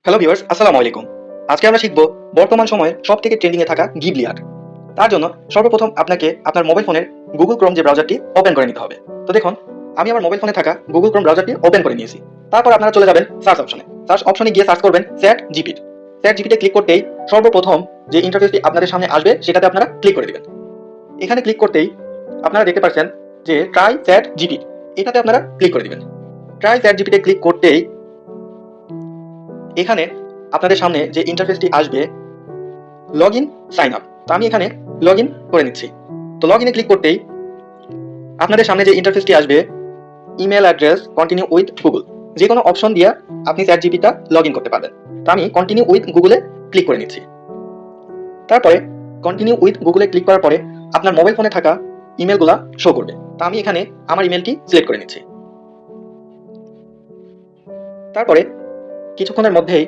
Hello viewers, আসসালামু আলাইকুম। আজকে আমরা শিখব বর্তমান সময়ে সবথেকে ট্রেন্ডিং এ থাকা গিবলি আর্ট। তার জন্য সর্বপ্রথম আপনাকে আপনার মোবাইল ফোনের গুগল ক্রোম যে ব্রাউজারটি ওপেন করে নিতে হবে। তো দেখুন, আমি আমার মোবাইল ফোনে থাকা গুগল ক্রোম ব্রাউজারটি ওপেন করে নিয়েছি। তারপর আপনারা চলে যাবেন সার্চ অপশনে। সার্চ অপশনে গিয়ে সার্চ করবেন chat GPT. Chat GPT click করতেই সর্বপ্রথম যে ইন্টারফেসটি আপনাদের সামনে আসবে সেটাতে আপনারা ক্লিক করে দিবেন। এখানে ক্লিক করতেই আপনারা দেখতে পাচ্ছেন যে ট্রাই চ্যাট জিপিটি, এটাতে আপনারা ক্লিক করে দিবেন। ট্রাই চ্যাট জিপিটি ক্লিক করতেই এখানে আপনাদের সামনে যে ইন্টারফেসটি আসবে লগ ইন সাইন আপ। তো আমি এখানে লগ ইন করে নিচ্ছি। তো লগ ইনে ক্লিক করতেই আপনাদের সামনে যে ইন্টারফেসটি আসবে email address continue with Google, যে কোনো অপশন দিয়ে আপনি চ্যাট জিপিটা লগ ইন করতে পারবেন। তো আমি কন্টিনিউ উইথ গুগলে ক্লিক করে নিচ্ছি। তারপরে কন্টিনিউ উইথ গুগলে ক্লিক করার পরে আপনার মোবাইল ফোনে থাকা ইমেলগুলা শো করবে। তো আমি এখানে আমার ইমেলটি সিলেক্ট করে নিচ্ছি। তারপরে কিছুক্ষণের মধ্যেই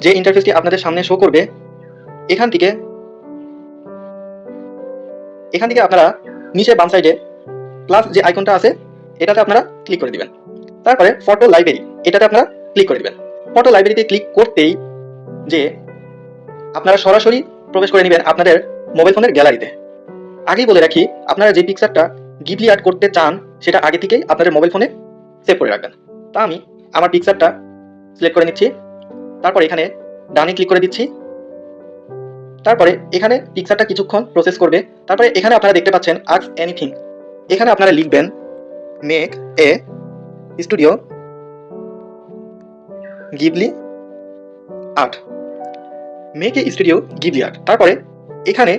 যে ইন্টারফেসটি আপনাদের সামনে শো করবে এখান থেকে আপনারা নিচে বাম সাইডে প্লাস যে আইকনটা আছে এটাতে আপনারা ক্লিক করে দিবেন। তারপরে ফটো লাইব্রেরি এটাতে আপনারা ক্লিক করে দিবেন। ফটো লাইব্রেরিতে ক্লিক করতেই যে আপনারা সরাসরি প্রবেশ করে নেবেন আপনাদের মোবাইল ফোনের গ্যালারিতে। আগেই বলে রাখি, আপনারা যে পিকচারটা গিবলি আর্ট করতে চান সেটা আগে থেকেই আপনাদের মোবাইল ফোনে সেভ করে রাখবেন। তা আমি আমার পিকচারটা সিলেক্ট করে নিচ্ছি। তারপর এখানে ডানে ক্লিক করে দিচ্ছি। তারপরে এখানে পিকচারটা কিছুক্ষণ প্রসেস করবে। তারপরে এখানে আপনারা দেখতে পাচ্ছেন আস্ক এনিথিং, এখানে আপনারা লিখবেন make a studio Ghibli art, make a studio Ghibli art. তারপরে এখানে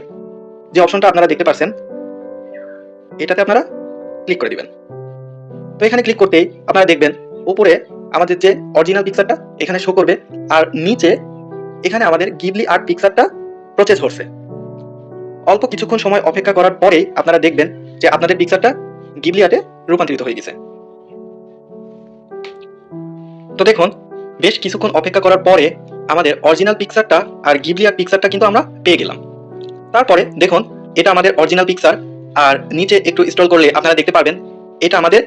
যে অপশনটা আপনারা দেখতে পাচ্ছেন এটাতে আপনারা ক্লিক করে দিবেন। তো এখানে ক্লিক করতেই আপনারা দেখবেন উপরে আমাদের যে অরিজিনাল পিকচারটা এখানে শো করবে, আর নিচে এখানে আমাদের গিবলি আর্ট পিকচারটা প্রসেস হচ্ছে। অল্প কিছুক্ষণ সময় অপেক্ষা করার পরেই আপনারা দেখবেন যে আপনাদের পিকচারটা গিবলি আর্টে রূপান্তরিত হয়ে গেছে। তো দেখুন, বেশ কিছুক্ষণ অপেক্ষা করার পরে আমাদের অরিজিনাল পিকচারটা আর গিবলি আর্ট পিকচারটা কিন্তু আমরা পেয়ে গেলাম। তারপরে দেখুন, এটা আমাদের অরিজিনাল পিকচার, আর নিচে একটু স্ক্রল করলে আপনারা দেখতে পাবেন এটা আমাদের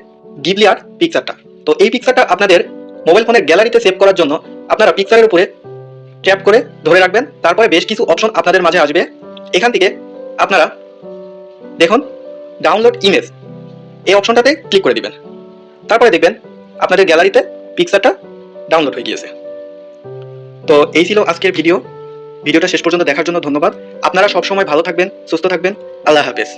গিবলি আর্ট পিকচারটা। তো এই পিকচারটা আপনাদের মোবাইল ফোনের গ্যালারিতে সেভ করার জন্য আপনারা পিকচারের উপরে ট্যাপ করে ধরে রাখবেন। তারপরে বেশ কিছু অপশন আপনাদের মাঝে আসবে। এখান থেকে আপনারা দেখুন ডাউনলোড ইমেজ, এই অপশনটাতে ক্লিক করে দিবেন। তারপরে দেখবেন আপনাদের গ্যালারিতে পিকচারটা ডাউনলোড হয়ে গিয়েছে। তো এই ছিল আজকের ভিডিওটা শেষ পর্যন্ত দেখার জন্য ধন্যবাদ। আপনারা সবসময় ভালো থাকবেন, সুস্থ থাকবেন। আল্লাহ হাফেজ।